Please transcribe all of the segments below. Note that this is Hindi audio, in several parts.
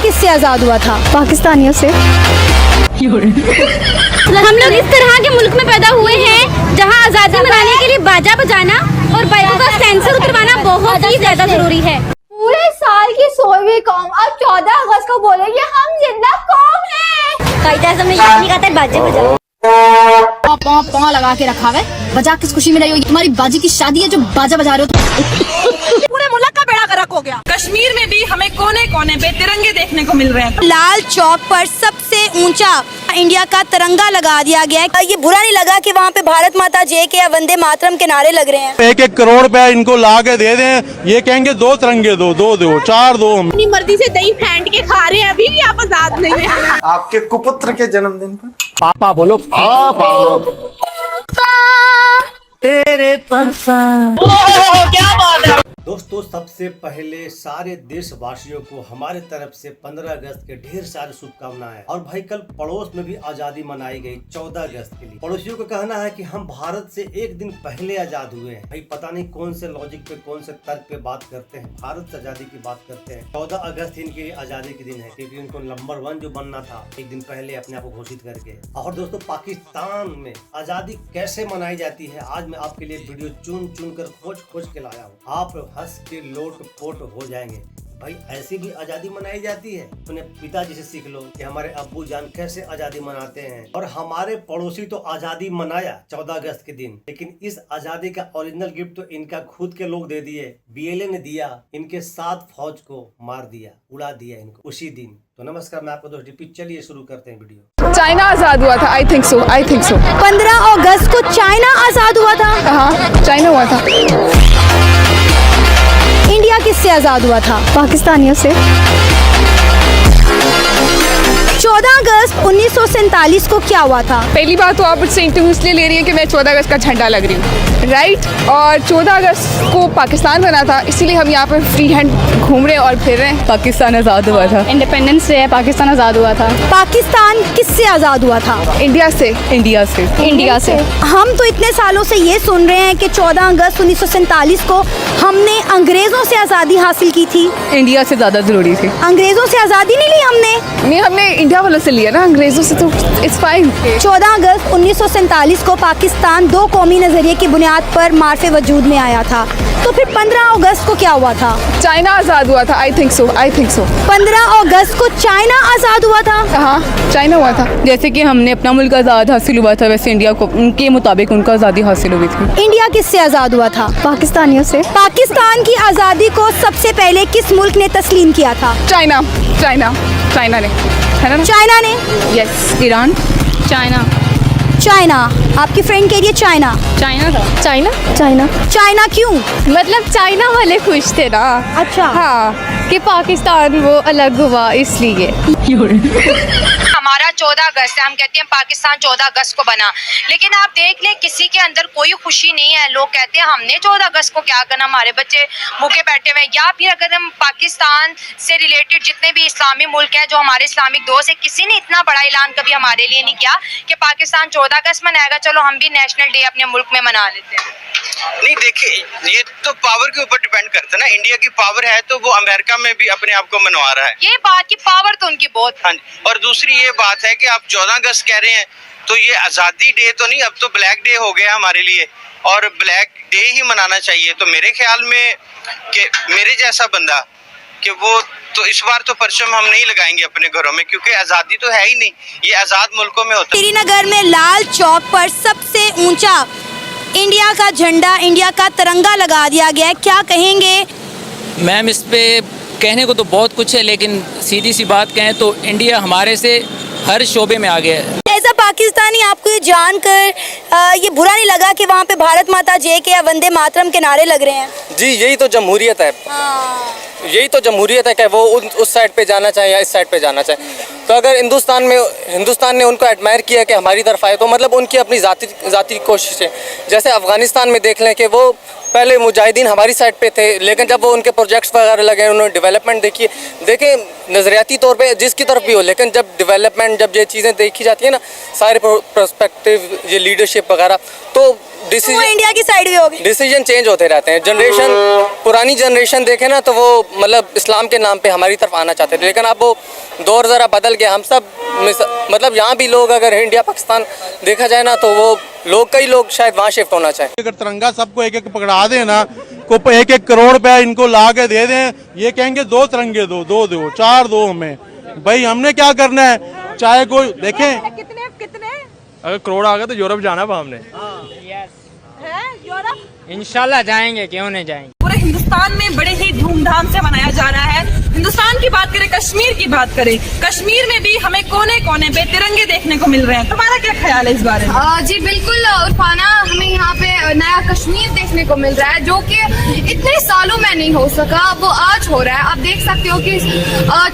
किससे आजाद हुआ था? पाकिस्तानियों से। हम लोग इस तरह के मुल्क में पैदा हुए हैं जहां आजादी मनाने के लिए बाजा बजाना और बाइकों का सेंसर उतरवाना बहुत ही ज्यादा जरूरी है। पूरे साल की सोई हुई कौम अब 14 अगस्त को बोलेगी हम जिंदा कौम है। कायदा से हमें ये नहीं कहता बाजे बजाओ। पाँव लगा के रखा है, बजा किस खुशी में रही होगी? तुम्हारी बाजी की शादी है जो बाजा बजा रहे हो। पूरे मुल्क का बेड़ा गर्क हो गया। कश्मीर में भी हमें कोने कोने पे तिरंगे देखने को मिल रहे हैं। लाल चौक पर सबसे ऊंचा इंडिया का तिरंगा लगा दिया गया है। ये बुरा नहीं लगा कि वहाँ पे भारत माता जय के या वंदे मातरम के नारे लग रहे हैं। 1-1 करोड़ रुपया इनको ला के दे दें, ये कहेंगे 2 तिरंगे दो 4 दो। हम अपनी मर्जी से दही फेंट के खा रहे हैं, अभी भी आप आजाद नहीं है। आपके कुपुत्र के जन्मदिन पर पापा बोलो पापा तेरे क्या बात है। दोस्तों, सबसे पहले सारे देशवासियों को हमारे तरफ से 15 अगस्त के ढेर सारी शुभकामनाएं। और भाई कल पड़ोस में भी आजादी मनाई गई 14 अगस्त के लिए। पड़ोसियों का कहना है कि हम भारत से एक दिन पहले आजाद हुए हैं। भाई पता नहीं कौन से लॉजिक पे, कौन से तर्क पे बात करते हैं, भारत से आजादी की बात करते हैं। 14 अगस्त इनके आजादी के दिन है क्योंकि उनको नंबर 1 जो बनना था एक दिन पहले अपने आप को घोषित करके। और दोस्तों, पाकिस्तान में आजादी कैसे मनाई जाती है आज मैं आपके लिए वीडियो चुन चुन कर खोज के लाया हूँ। आप हंस के लोट पोट हो जाएंगे। भाई ऐसी भी आजादी मनाई जाती है? अपने पिताजी से सीख लो कि हमारे अब्बू जान कैसे आजादी मनाते हैं। और हमारे पड़ोसी तो आजादी मनाया 14 अगस्त के दिन, लेकिन इस आजादी का ओरिजिनल गिफ्ट तो इनका खुद के लोग दे दिए। बीएलए ने दिया, इनके 7 फौज को मार दिया, उड़ा दिया इनको उसी दिन। तो नमस्कार, मैं आपका दोस्त डीपी। चलिए शुरू करते हैं वीडियो। चाइना आजाद हुआ था। आई थिंक सो 15 अगस्त को चाइना आजाद हुआ था। हाँ, चाइना हुआ था। इंडिया किससे आजाद हुआ था? पाकिस्तानियों से। 14 अगस्त 1947 को क्या हुआ था? पहली बात तो आप मुझसे इंटरव्यू इसलिए ले रही हैं कि मैं 14 अगस्त का झंडा लग रही हूँ, राइट? और 14 अगस्त को पाकिस्तान बना था, इसीलिए हम यहाँ पे फ्री हैंड घूम रहे हैं और फिर रहे हैं। पाकिस्तान आजाद हुआ था। इंडिपेंडेंस डे है, पाकिस्तान आजाद हुआ था। पाकिस्तान किससे आजाद हुआ था? इंडिया से। इंडिया से। इंडिया से। हम तो इतने सालों से ये सुन रहे हैं कि 14 अगस्त 1947 को हमने अंग्रेजों से आजादी हासिल की थी। इंडिया से ज्यादा जरूरी थी। अंग्रेजों से आजादी नहीं ली हमने। नहीं, हमने इंडिया वालों से लिया ना, अंग्रेजों से तो इट्स फाइन। 14 अगस्त 1947 को पाकिस्तान 2 कौमी नजरिए की बुनियाद पर मार्फे वजूद में आया था। तो फिर 15 अगस्त को क्या हुआ था? चाइना आजाद हुआ था। आई थिंक सो 15 अगस्त को चाइना आजाद हुआ था। हाँ, चाइना हुआ था। जैसे कि हमने अपना मुल्क आजाद हासिल हुआ था, वैसे इंडिया को उनके मुताबिक उनको आजादी हासिल हुई थी। इंडिया किससे आजाद हुआ था? पाकिस्तानियों से। पाकिस्तान की आजादी को सबसे पहले किस मुल्क ने तस्लीम किया था? चाइना ने, है ना? चाइना ने। यस। ईरान। चाइना। आपकी फ्रेंड कह रही है चाइना। चाइना था। चाइना क्यों? मतलब चाइना वाले खुश थे ना। अच्छा। हाँ, कि पाकिस्तान वो अलग हुआ इसलिए। हमारा 14 अगस्त है, हम कहते हैं पाकिस्तान 14 अगस्त को बना, लेकिन आप देख लें किसी के अंदर कोई खुशी नहीं है। लोग कहते हैं हमने 14 अगस्त को क्या करना, हमारे बच्चे भूखे बैठे हुए हैं। या फिर अगर हम पाकिस्तान से रिलेटेड जितने भी इस्लामी मुल्क हैं, जो हमारे इस्लामिक दोस्त है, किसी ने इतना बड़ा ऐलान कभी हमारे लिए नहीं किया कि पाकिस्तान 14 अगस्त मनाएगा, चलो हम भी नेशनल डे अपने मुल्क में मना लेते हैं। नहीं, देखिए ये तो पावर के ऊपर डिपेंड करता है ना। इंडिया की पावर है तो वो अमेरिका में भी अपने आप को मनवा रहा है। ये बात की पावर तो उनकी बहुत। हाँ जी। और दूसरी ये बात है कि आप 14 अगस्त कह रहे हैं तो ये आज़ादी डे तो नहीं, अब तो ब्लैक डे हो गया हमारे लिए और ब्लैक डे ही मनाना चाहिए। तो मेरे ख्याल में कि मेरे जैसा बंदा कि वो तो इस बार तो परचम हम नहीं लगाएंगे अपने घरों में, क्योंकि आज़ादी तो है ही नहीं। ये आज़ाद मुल्कों में होता है। श्रीनगर में लाल चौक पर सबसे ऊंचा इंडिया का झंडा, इंडिया का तिरंगा लगा दिया गया है। क्या कहेंगे? मैम, इस पे कहने को तो बहुत कुछ है, लेकिन सीधी सी बात कहें तो इंडिया हमारे से हर शोबे में आ गया है। एज अ पाकिस्तानी आपको ये जानकर ये बुरा नहीं लगा कि वहाँ पे भारत माता जय के या वंदे मातरम के नारे लग रहे हैं? जी, यही तो जमहूरियत है। यही तो जमहूरियत है कि वो उस साइड पे जाना चाहे या इस साइड पे जाना चाहे। तो अगर हिंदुस्तान ने उनको एडमायर किया कि हमारी तरफ आए, तो मतलब उनकी अपनी ज़ाती कोशिश है। जैसे अफ़गानिस्तान में देख लें कि वो पहले मुजाहिदीन हमारी साइड पे थे, लेकिन जब वो उनके प्रोजेक्ट्स वगैरह लगे, उन्होंने डेवलपमेंट देखी, देखें नज़रियाती तौर पे जिसकी तरफ भी हो, लेकिन जब डेवलपमेंट, जब ये चीज़ें देखी जाती है ना, सारे पर्सपेक्टिव, ये लीडरशिप वगैरह, तो इंडिया की साइड भी होगी। डिसीजन चेंज होते रहते हैं। जनरेशन पुरानी जनरेशन देखे ना तो वो मतलब इस्लाम के नाम पे हमारी तरफ आना चाहते थे, लेकिन अब वो दौर ज़रा बदल गया। हम सब मतलब यहाँ भी लोग अगर इंडिया पाकिस्तान देखा जाए ना तो वो लोग कई लोग शायद वहाँ शिफ्ट होना चाहें। अगर तिरंगा सबको एक एक पकड़ा दे ना, को एक एक करोड़ रुपया इनको ला के दे दें, ये कहेंगे 2 तिरंगे दो, 2 दो, 4 दो हमें। भाई हमने क्या करना है? चाहे कोई देखें कितने अगर करोड़ आ गया तो यूरोप जाना है हमने। इंशाल्लाह जाएंगे, क्यों नहीं जाएंगे। पूरे हिंदुस्तान में बड़े ही धूमधाम से मनाया जा रहा है। हिंदुस्तान की बात करें, कश्मीर की बात करें, कश्मीर में भी हमें कोने कोने पे तिरंगे देखने को मिल रहे हैं। तुम्हारा क्या ख्याल है इस बारे में? जी बिल्कुल उरफाना, हमें यहाँ पे नया कश्मीर देखने को मिल रहा है जो कि इतने सालों में नहीं हो सका, वो आज हो रहा है। आप देख सकते हो कि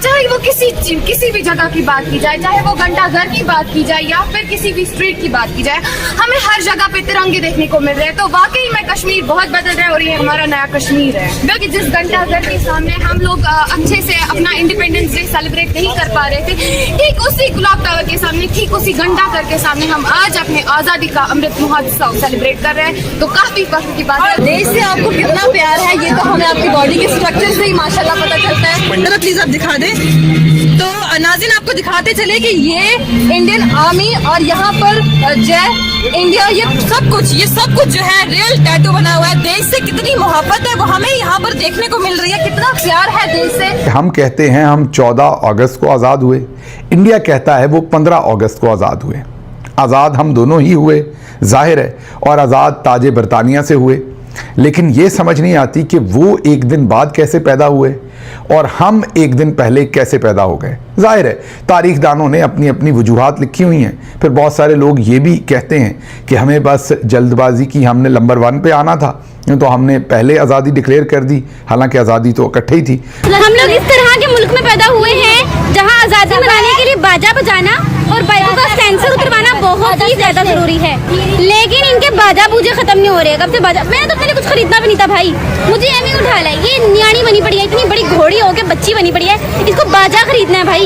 चाहे वो किसी भी जगह की बात की जाए, चाहे वो घंटाघर की बात की जाए या फिर किसी भी स्ट्रीट की बात की जाए, हमें हर जगह पे तिरंगे देखने को मिल रहे हैं। तो वाकई में कश्मीर बहुत बदल रहा है और ये हमारा नया कश्मीर है। क्योंकि जिस घंटाघर के सामने हम लोग अच्छे से अपना इंडिपेंडेंस डे सेलिब्रेट नहीं कर पा रहे थे, ठीक उसी गुलाब टावर के सामने, ठीक उसी घंटाघर के सामने हम आज अपने आजादी का अमृत महोत्सव सेलिब्रेट कर रहे हैं। तो काफी फख्र की बात है। देश से आपको कितना प्यार है ये तो हमें आपकी बॉडी के स्ट्रक्चर से ही माशाल्लाह पता चलता है। जरा प्लीज आप दिखा दें। तो नाज़रीन आपको दिखाते चले कि ये इंडियन आर्मी और यहाँ पर जय इंडिया, ये सब कुछ जो है रियल टैटू बना हुआ है। देश से कितनी मोहब्बत है वो हमें यहाँ पर देखने को मिल रही है, कितना प्यार है देश से। हम कहते हैं हम 14 अगस्त को आज़ाद हुए, इंडिया कहता है वो 15 अगस्त को आज़ाद हुए। आज़ाद हम दोनों ही हुए जाहिर है, और आज़ाद ताजे बरतानिया से हुए, लेकिन ये समझ नहीं आती कि वो एक दिन बाद कैसे पैदा हुए और हम एक दिन पहले कैसे पैदा हो गए। जाहिर है तारीख दानों ने अपनी अपनी वजूहात लिखी हुई हैं। फिर बहुत सारे लोग ये भी कहते हैं कि हमें बस जल्दबाजी की, हमने नंबर 1 पे आना था तो हमने पहले आज़ादी डिक्लेयर कर दी, हालांकि आज़ादी तो इकट्ठे ही थी। हम लोग इस तरह के मुल्क में पैदा हुए हैं जहां आज़ादी मनाने के लिए बाजा बजाना और बाइकों का सेंसर उतरवाना बहुत ही ज्यादा जरूरी है, लेकिन इनके बाजा बूजे खत्म नहीं हो रहे। कब से बाजा, मैंने तो पहले कुछ खरीदना भी नहीं था भाई, मुझे एम उठा है। ये न्याणी बनी पड़ी है, इतनी बड़ी घोड़ी होके बच्ची बनी पड़ी है, इसको बाजा खरीदना है भाई।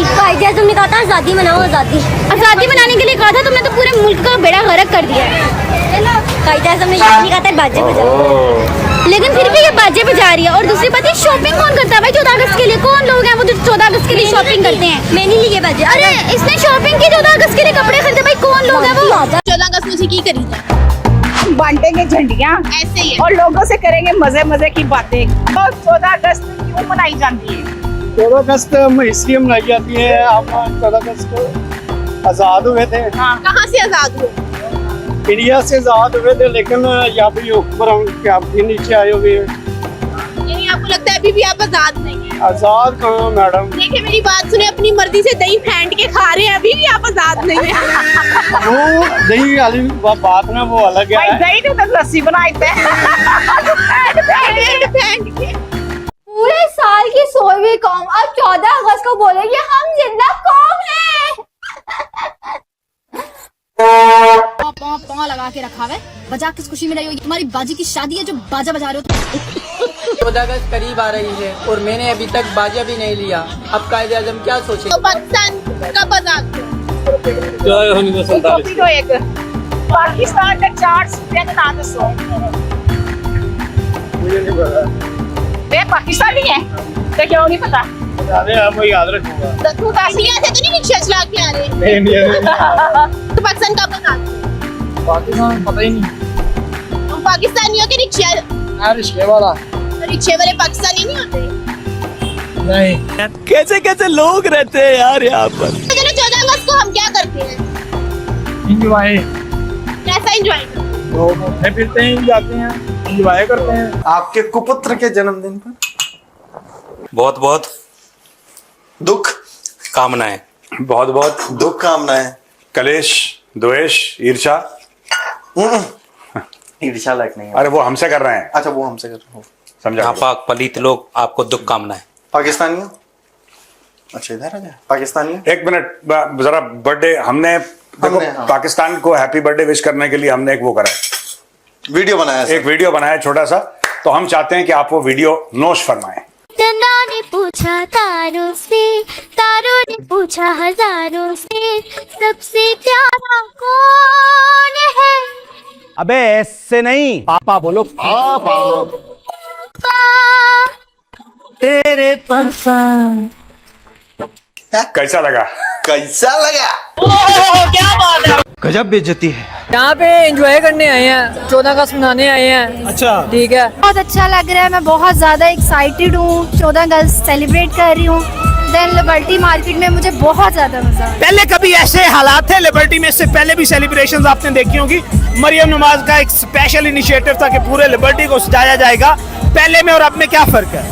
तुमने कहा था आज़ादी मनाओ, आज़ादी मनाने के लिए कहा था, तुमने तो पूरे मुल्क का बेड़ा गर्क कर दिया है। हमने ये नहीं कहा था बाजे बजाओ, लेकिन फिर भी ये बाजे बजा रही है। और दूसरी बात, ये शॉपिंग कौन करता है भाई 14 अगस्त के लिए? कौन लोग हैं वो जो 14 अगस्त के लिए शॉपिंग करते हैं? मैंने लिए बाजे। अरे इसने शॉपिंग की 14 अगस्त के लिए कपड़े खरीदे भाई, कौन लोग हैं वो? 14 अगस्त मुझे की करी था, बांटेंगे झंडियाँ ऐसे ही है। और लोगों से करेंगे मजे की बातें। और 14 अगस्त क्यों मनाई जाती है? 14 अगस्त इसलिए मनाई जाती है, हम 14 अगस्त को आज़ाद हुए थे। कहाँ से आजाद हुए? इंडिया से आज़ाद हुए थे, लेकिन यहाँ पे ऊपर हम आपके नीचे आए हुए हैं। यानी आपको लगता है अभी भी आप आजाद नहीं है? आज़ाद कहाँ मैडम? देखिए मेरी बात सुने, अपनी मर्जी से दही फेंट के खा रहे हैं, अभी भी आप आजाद नहीं है। वो दही वाली बात ना वो अलग है। दही तो लस्सी बनाई थे। पूरे साल की सोई हुई कौम अब 14 अगस्त को बोलेगी हम जिंदा कौम है। पाँव लगा के रखा है, बजा किस खुशी में रही होगी? तुम्हारी बाजी की शादी है जो बाजा बजा रहे हो। 14 अगस्त करीब आ रही है और मैंने अभी तक बाजा भी नहीं लिया। अब कायदे आज़म क्या सोचे? तो पाकिस्तान कब आजाद पाकिस्तान का 4 सूबे का नाम दसो। मुझे नहीं पता। वे पाकिस्तानी है तो क्यों नहीं पता? मैं याद रखूंगा। तू इंडिया से तो नहीं रिक्शा चला के आ रहे? नहीं इंडिया से। तो पाकिस्तान कब आजाद? पाकिस्तान पता ही नहीं। तुम पाकिस्तानियों के रिक्शा रिक्शे वाला, रिक्शे वाले पाकिस्तानी नहीं होते? नहीं। कैसे कैसे लोग रहते हैं यार यहाँ पर। 14 अगस्त को हम क्या करते हैं? इंजॉय। कैसा इंजॉय? घूमते फिरते हैं, जाते हैं, इंजॉय करते हैं। आपके कुपुत्र के जन्मदिन पर बहुत बहुत दुख कामनाएं, बहुत बहुत दुख कामनाएं, कलेश, द्वेष, ईर्षा। ईर्षा लायक नहीं है। अरे वो हमसे कर रहे हैं। अच्छा वो हमसे कर रहे हो, समझा? नापाक पलित लोग आपको दुख कामनाएं। पाकिस्तानियों। अच्छा इधर आ जाए पाकिस्तानियों। एक मिनट जरा, बर्थडे हमने देखो हाँ। पाकिस्तान को हैप्पी बर्थडे विश करने के लिए हमने एक वो करा है, वीडियो बनाया, एक वीडियो बनाया छोटा सा, तो हम चाहते हैं कि आप वो वीडियो नोश फरमाएं। ने पूछा तारों से, तारों ने पूछा हजारों से, सबसे प्यारा कौन है? अबे ऐसे नहीं, पापा बोलो, पापा तेरे पसंद। कैसा लगा? कैसा लगा? क्या बात है, गजब बेइज्जती है। यहाँ पे एंजॉय करने आए हैं, 14 अगस्त मनाने आए हैं। अच्छा, ठीक है, बहुत अच्छा लग रहा है, मैं बहुत ज्यादा एक्साइटेड हूँ, 14 अगस्त सेलिब्रेट कर रही हूँ। देन लिबर्टी मार्केट में मुझे बहुत ज्यादा मजा आया। पहले कभी ऐसे हालात थे लिबर्टी में? इससे पहले भी सेलिब्रेशंस आपने देखी होंगी। मरियम नवाज का एक स्पेशल इनिशिएटिव था कि पूरे लिबर्टी को सजाया जाएगा। पहले में और अब में क्या फर्क है?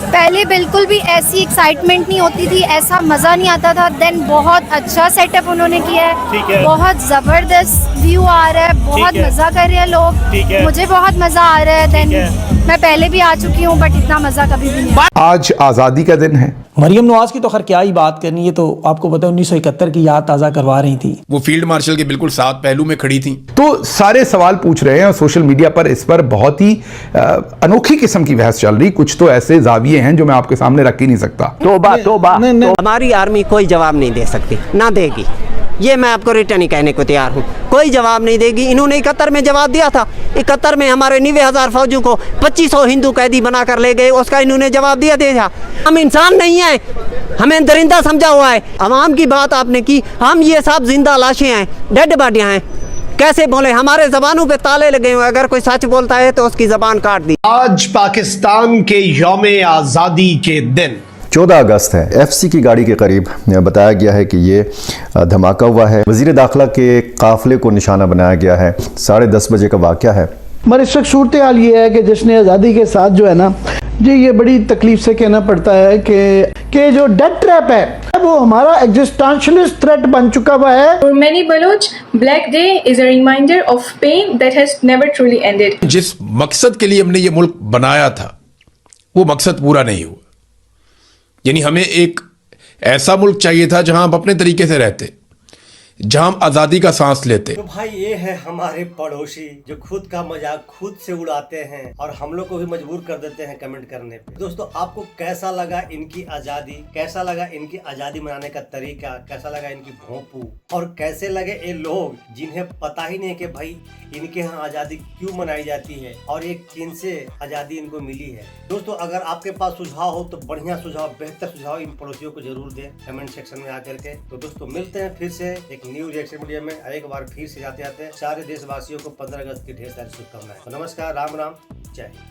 पहले बिल्कुल भी ऐसी एक्साइटमेंट नहीं होती थी, ऐसा मजा नहीं आता था। देन बहुत अच्छा सेटअप उन्होंने किया ठीक है, है। बहुत जबरदस्त व्यू आ रहा है, बहुत ठीक है। मजा कर रहे हैं लोग, ठीक है। मुझे बहुत मजा आ रहा है। देन मैं पहले भी आ चुकी हूँ बट इतना मजा कभी भी नहीं। आज आज़ादी का दिन है। मरियम नवाज की तो खैर क्या ही बात करनी है, तो आपको पता है 1971 की याद ताज़ा करवा रही थी। वो फील्ड मार्शल के बिल्कुल साथ पहलू में खड़ी थी। तो सारे सवाल पूछ रहे हैं और सोशल मीडिया पर इस पर बहुत ही अनोखी किस्म की बहस चल रही। कुछ तो ऐसे जाविये हैं जो मैं आपके सामने रख ही नहीं सकता। तोबा तोबा, हमारी आर्मी कोई जवाब नहीं दे सकती, ना देगी। ये मैं आपको रिटर्न ही कहने को तैयार हूँ, कोई जवाब नहीं देगी। इन्होंने 71 में जवाब दिया था। 71 में हमारे 90,000 फौजियों को 2500 हिंदू कैदी बनाकर ले गए, उसका इन्होंने जवाब दिया था। हम इंसान नहीं हैं, हमें दरिंदा समझा हुआ है। अवाम की बात आपने की, हम ये सब जिंदा लाशें हैं, डेड बॉडियां हैं। कैसे बोले, हमारे जबानों पे ताले लगे हुए, अगर कोई सच बोलता है तो उसकी जबान काट दी। आज पाकिस्तान के यौम आज़ादी के दिन 14 अगस्त है। एफसी की गाड़ी के करीब बताया गया है कि ये धमाका हुआ है। वजीर दाखिला के काफिले को निशाना बनाया गया है। 10:30 बजे का वाक़या है। मगर इस वक्त सूरत हाल ये है कि जश्न आज़ादी के साथ जो है ना, जी ये बड़ी तकलीफ से कहना पड़ता है कि जो डेथ ट्रैप है वो हमारा एग्जिस्टेंशियलिस्ट थ्रेट बन चुका हुआ है। For many Baloch, Black Day is a reminder of pain that has never truly ended. जिस मकसद के लिए हमने ये मुल्क बनाया था वो मकसद पूरा नहीं हुआ। यानी हमें एक ऐसा मुल्क चाहिए था जहां हम अपने तरीके से रहते, जहां हम आज़ादी का सांस लेते। तो भाई ये है हमारे पड़ोसी जो खुद का मजाक खुद से उड़ाते हैं और हम लोग को भी मजबूर कर देते हैं कमेंट करने पे। दोस्तों आपको कैसा लगा इनकी आज़ादी, कैसा लगा इनकी आज़ादी मनाने का तरीका, कैसा लगा इनकी भोंपू, और कैसे लगे ये लोग जिन्हें पता ही नहीं कि भाई इनके यहाँ आज़ादी क्यों मनाई जाती है और ये किन से आज़ादी इनको मिली है। दोस्तों अगर आपके पास सुझाव हो तो बढ़िया सुझाव, बेहतर सुझाव इन पड़ोसियों को जरूर दें कमेंट सेक्शन में आकर के। तो दोस्तों मिलते हैं फिर से एक न्यू रिएक्शन वीडियो में। एक बार फिर से जाते जाते सारे देशवासियों को 15 अगस्त की ढेर सारी शुभकामनाएं। तो नमस्कार, राम राम, जय हिंद।